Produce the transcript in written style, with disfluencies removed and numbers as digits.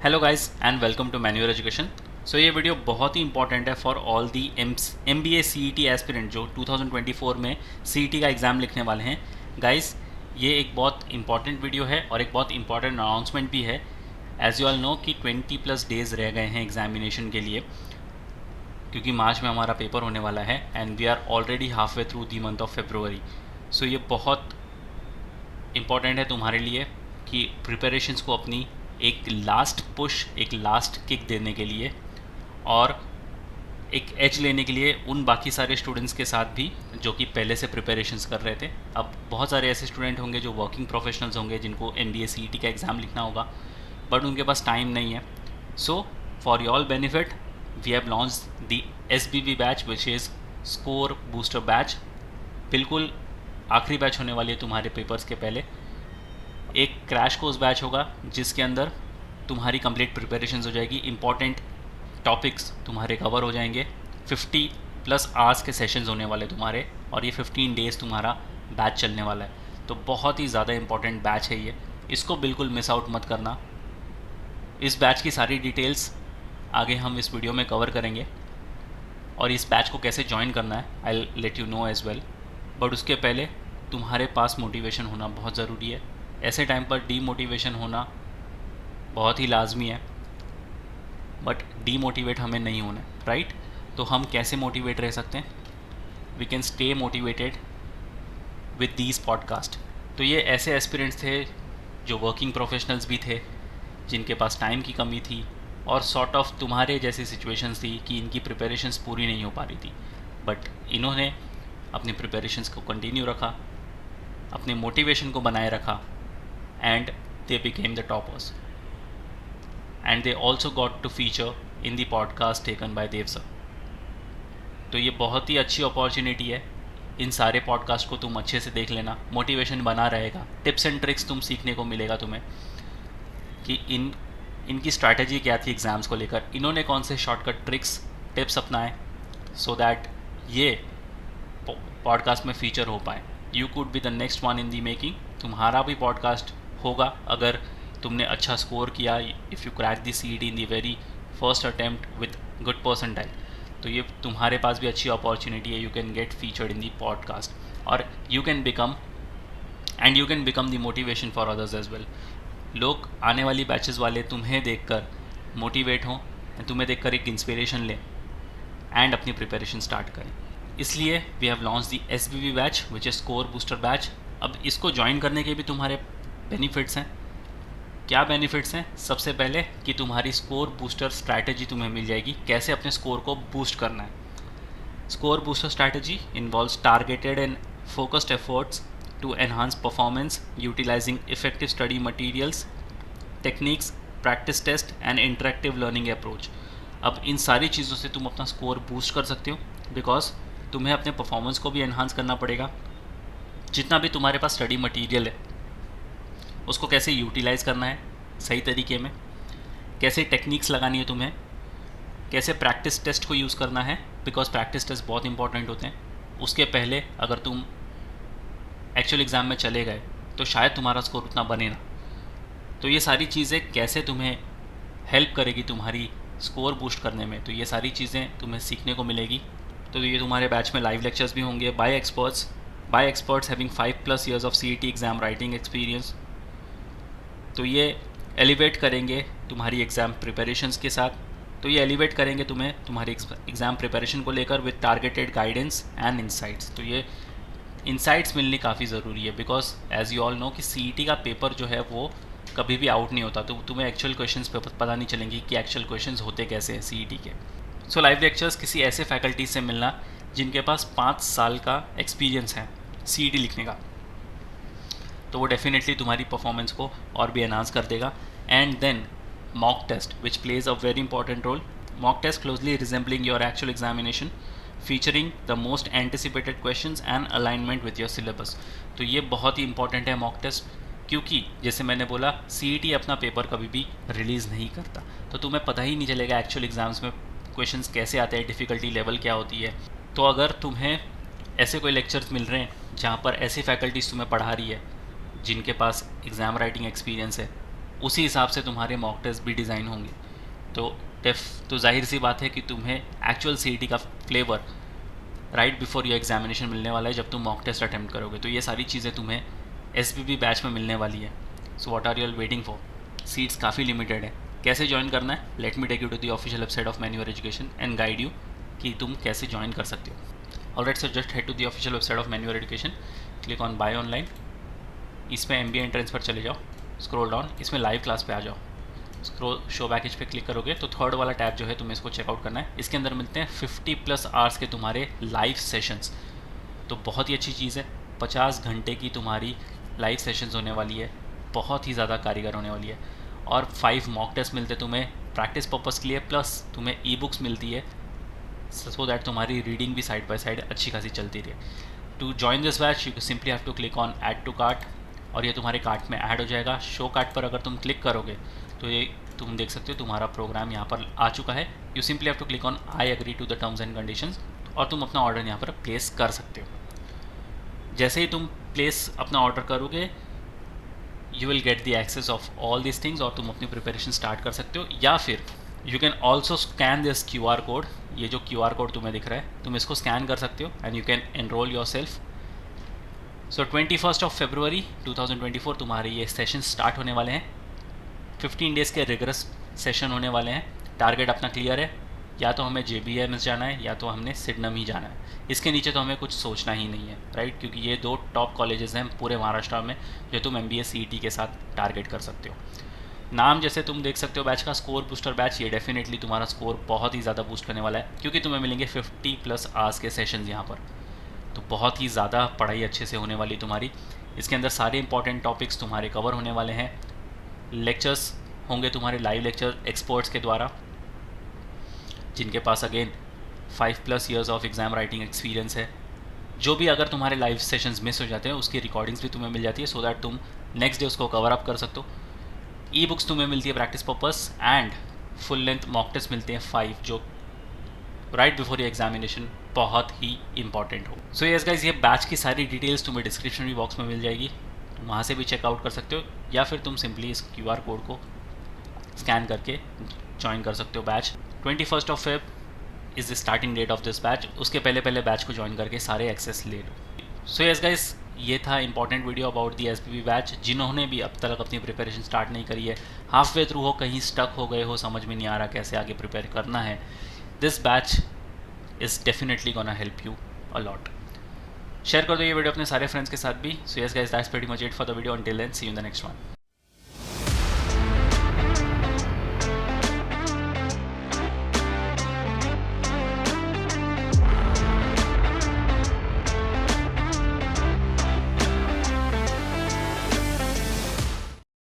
Hello guys and welcome to मैन्यूअर एजुकेशन। So ये वीडियो बहुत ही इंपॉर्टेंट है for all the MBA CET aspirant जो 2024 में CET का एग्ज़ाम लिखने वाले हैं। गाइस ये एक बहुत इंपॉर्टेंट वीडियो है और एक बहुत इंपॉर्टेंट अनाउंसमेंट भी है। एज यू ऑल नो कि 20+ डेज़ रह गए हैं एग्जामिनेशन के लिए, क्योंकि मार्च में हमारा पेपर होने वाला है and we are already half way through the month of February. So ये बहुत इम्पॉर्टेंट है तुम्हारे लिए कि प्रिपरेशंस को अपनी एक लास्ट पुश, एक लास्ट किक देने के लिए और एक एज लेने के लिए उन बाकी सारे स्टूडेंट्स के साथ भी जो कि पहले से प्रिपरेशंस कर रहे थे। अब बहुत सारे ऐसे स्टूडेंट होंगे जो वर्किंग प्रोफेशनल्स होंगे जिनको MBA CET का एग्ज़ाम लिखना होगा बट उनके पास टाइम नहीं है। So for your benefit we have launch the SBB batch which is score booster batch. बिल्कुल आखिरी बैच होने वाली है तुम्हारे पेपर्स के पहले। एक क्रैश कोर्स बैच होगा जिसके अंदर तुम्हारी कंप्लीट प्रिपरेशंस हो जाएगी, इंपॉर्टेंट टॉपिक्स तुम्हारे कवर हो जाएंगे। 50+ आवर्स के सेशंस होने वाले तुम्हारे और ये 15 डेज़ तुम्हारा बैच चलने वाला है। तो बहुत ही ज़्यादा इंपॉर्टेंट बैच है ये, इसको बिल्कुल मिस आउट मत करना। इस बैच की सारी डिटेल्स आगे हम इस वीडियो में कवर करेंगे और इस बैच को कैसे ज्वाइन करना है I let you know as well. But उसके पहले तुम्हारे पास मोटिवेशन होना बहुत ज़रूरी है। ऐसे टाइम पर डीमोटिवेशन होना बहुत ही लाजमी है, बट डीमोटिवेट हमें नहीं होना है, राइट? तो हम कैसे मोटिवेट रह सकते हैं? We can stay motivated with these podcast. तो ये ऐसे एस्पिरेंट्स थे जो वर्किंग प्रोफेशनल्स भी थे, जिनके पास टाइम की कमी थी और सॉर्ट ऑफ तुम्हारे जैसी सिचुएशंस थी कि इनकी प्रिपरेशंस पूरी नहीं हो पा रही थी, बट इन्होंने अपनी प्रिपरेशंस को कंटिन्यू रखा, अपने मोटिवेशन को बनाए रखा and they became the toppers, and they also got to feature in the podcast taken by Dev sir। तो ये बहुत ही अच्छी अपॉर्चुनिटी है। इन सारे पॉडकास्ट को तुम अच्छे से देख लेना, मोटिवेशन बना रहेगा, टिप्स एंड ट्रिक्स तुम सीखने को मिलेगा तुम्हें कि इनकी स्ट्रैटेजी क्या थी एग्ज़ाम्स को लेकर, इन्होंने कौन से शॉर्टकट ट्रिक्स टिप्स अपनाए सो दैट ये पॉडकास्ट में फीचर हो पाए। You could be the next one in the making. तुम्हारा भी पॉडकास्ट होगा अगर तुमने अच्छा स्कोर किया, if you crack the CET in the very first attempt with good percentile, तो ये तुम्हारे पास भी अच्छी अपॉर्चुनिटी है। You can get featured in the podcast और you can become the motivation for others as well. लोग आने वाली बैचेस वाले तुम्हें देखकर मोटिवेट हों, तुम्हें देखकर एक इंस्पिरेशन लें एंड अपनी प्रिपरेशन स्टार्ट करें। इसलिए we have launch the SBB batch which is score booster batch. अब इसको ज्वाइन करने के भी तुम्हारे बेनिफिट्स हैं। क्या बेनिफिट्स हैं? सबसे पहले कि तुम्हारी स्कोर बूस्टर स्ट्रैटेजी तुम्हें मिल जाएगी, कैसे अपने स्कोर को बूस्ट करना है। Score booster strategy involves targeted and focused efforts to enhance performance utilising effective study materials, techniques, practice test and interactive learning approach. अब इन सारी चीज़ों से तुम अपना स्कोर बूस्ट कर सकते हो, बिकॉज तुम्हें अपने परफॉर्मेंस को भी एनहांस करना पड़ेगा। जितना भी तुम्हारे पास स्टडी मटेरियल है उसको कैसे यूटिलाइज़ करना है सही तरीके में, कैसे टेक्निक्स लगानी है तुम्हें, कैसे प्रैक्टिस टेस्ट को यूज़ करना है, बिकॉज प्रैक्टिस टेस्ट बहुत इंपॉर्टेंट होते हैं। उसके पहले अगर तुम एक्चुअल एग्ज़ाम में चले गए तो शायद तुम्हारा स्कोर उतना बने ना। तो ये सारी चीज़ें कैसे तुम्हें हेल्प करेगी तुम्हारी स्कोर बूस्ट करने में, तो ये सारी चीज़ें तुम्हें सीखने को मिलेगी। तो ये तुम्हारे बैच में लाइव लेक्चर्स भी होंगे bye experts having 5+ years of CET exam writing experience. तो ये एलिवेट करेंगे तुम्हारी एग्ज़ाम प्रिपरेशंस के साथ। तो ये एलिवेट करेंगे तुम्हें तुम्हारी एग्ज़ाम प्रिपरेशन को लेकर with targeted guidance and insights. तो ये इंसाइट्स मिलनी काफ़ी ज़रूरी है, because as you all know कि CET का पेपर जो है वो कभी भी आउट नहीं होता। तो तुम्हें एक्चुअल क्वेश्चंस पे पता नहीं चलेंगी कि एक्चुअल क्वेश्चंस होते कैसे हैं CET के। सो लाइव लेक्चर्स किसी ऐसे फैकल्टी से मिलना जिनके पास 5 साल का एक्सपीरियंस है CET लिखने का, तो वो डेफिनेटली तुम्हारी परफॉर्मेंस को और भी एनहांस कर देगा। And then mock test which plays a very important role. Mock test closely resembling your actual examination, featuring the most anticipated questions and alignment with your syllabus. तो ये बहुत ही इंपॉर्टेंट है मॉक टेस्ट, क्योंकि जैसे मैंने बोला CET अपना पेपर कभी भी रिलीज़ नहीं करता, तो तुम्हें पता ही नहीं चलेगा एक्चुअल एग्ज़ाम्स में क्वेश्चंस कैसे आते हैं, डिफ़िकल्टी लेवल क्या होती है। तो अगर तुम्हें ऐसे कोई लेक्चर्स मिल रहे हैं जहाँ पर ऐसी फैकल्टीज़ तुम्हें पढ़ा रही है जिनके पास एग्ज़ाम राइटिंग एक्सपीरियंस है, उसी हिसाब से तुम्हारे मॉक टेस्ट भी डिज़ाइन होंगे। तो जाहिर सी बात है कि तुम्हें एक्चुअल सीईटी का flavour right before your examination मिलने वाला है जब तुम मॉक टेस्ट अटैम्प्ट करोगे। तो ये सारी चीज़ें तुम्हें एसबीबी बैच में मिलने वाली है। So what are you waiting for? Seats काफ़ी लिमिटेड है। कैसे ज्वाइन करना है? Let me take you to the official website of मैन्यूअर एजुकेशन एंड गाइड यू कि तुम कैसे ज्वाइन कर सकते हो। Alright sir, just head to the official website of मैन्यूअर education, click on buy online. इसमें एमबीए एंट्रेंस पर चले जाओ, स्क्रॉल डाउन, इसमें लाइव क्लास पे आ जाओ। स्क्रॉल शो पैकेज पे क्लिक करोगे तो थर्ड वाला टैब जो है तुम्हें इसको चेकआउट करना है। इसके अंदर मिलते हैं 50+ आवर्स के तुम्हारे लाइव सेशंस। तो बहुत ही अच्छी चीज़ है, 50 घंटे की तुम्हारी लाइव सेशंस होने वाली है, बहुत ही ज़्यादा कारीगर होने वाली है। और 5 मॉक टेस्ट मिलते हैं तुम्हें प्रैक्टिस पर्पज़ के लिए, प्लस तुम्हें ई बुक्स मिलती है सो दैट तुम्हारी रीडिंग भी साइड बाय साइड अच्छी खासी चलती रहे। To join this batch you simply have to click on add to cart, और ये तुम्हारे कार्ट में ऐड हो जाएगा। शो कार्ट पर अगर तुम क्लिक करोगे तो ये तुम देख सकते हो तुम्हारा प्रोग्राम यहाँ पर आ चुका है। You simply have to click on I agree to the terms and conditions, और तुम अपना ऑर्डर यहाँ पर प्लेस कर सकते हो। जैसे ही तुम प्लेस अपना ऑर्डर करोगे you will get the access of all this things, और तुम अपनी प्रिपरेशन स्टार्ट कर सकते हो। या फिर you can also scan this QR code, ये जो QR कोड तुम्हें दिख रहा है तुम इसको स्कैन कर सकते हो and you can enrol yourself. So 21 फरवरी 2024 तुम्हारे ये सेशन स्टार्ट होने वाले हैं। 15 डेज़ के रिगरस सेशन होने वाले हैं। टारगेट अपना क्लियर है, या तो हमें JBMS जाना है या तो हमने सिडनम ही जाना है। इसके नीचे तो हमें कुछ सोचना ही नहीं है, राइट, क्योंकि ये 2 टॉप कॉलेजेस हैं पूरे महाराष्ट्र में जो तुम MBA CET के साथ टारगेट कर सकते हो। नाम जैसे तुम देख सकते हो बैच का, स्कोर बूस्टर बैच, ये डेफिनेटली तुम्हारा स्कोर बहुत ही ज़्यादा बूस्ट करने वाला है, क्योंकि तुम्हें मिलेंगे 50+ आवर्स के सेशंस यहाँ पर। तो बहुत ही ज़्यादा पढ़ाई अच्छे से होने वाली तुम्हारी। इसके अंदर सारे इंपॉर्टेंट टॉपिक्स तुम्हारे कवर होने वाले हैं। लेक्चर्स होंगे तुम्हारे लाइव लेक्चर एक्सपर्ट्स के द्वारा, जिनके पास again 5+ years of exam writing experience है। जो भी अगर तुम्हारे लाइव सेशंस मिस हो जाते हैं उसकी रिकॉर्डिंग्स भी तुम्हें मिल जाती है, सो दैट तुम नेक्स्ट डे उसको कवर अप कर सकते हो। ई बुक्स तुम्हें मिलती है practice purpose, and full length mock test मिलते हैं 5 जो राइट बिफोर ये एग्जामिनेशन बहुत ही इंपॉर्टेंट हो। सो यस गाइज, ये बैच की सारी डिटेल्स तुम्हें डिस्क्रिप्शन बॉक्स में मिल जाएगी, तुम वहाँ से भी चेकआउट कर सकते हो, या फिर तुम सिंपली इस QR कोड को स्कैन करके ज्वाइन कर सकते हो batch. 21 Feb is the starting date of this batch. उसके पहले बैच को ज्वाइन करके सारे एक्सेस ले लो। सो यस गाइज, ये था important video about the SBB batch. जिन्होंने भी अब तक अपनी प्रिपरेशन स्टार्ट नहीं करी है, हाफ वे थ्रू हो, कहीं स्टक हो गए हो, समझ में नहीं आ रहा कैसे आगे प्रिपेयर करना है, this batch is definitely gonna help you a lot. Share कर दो ये वीडियो अपने सारे फ्रेंड्स के साथ भी। So yes guys, that's pretty much it for the video. Until then, see you in the next one.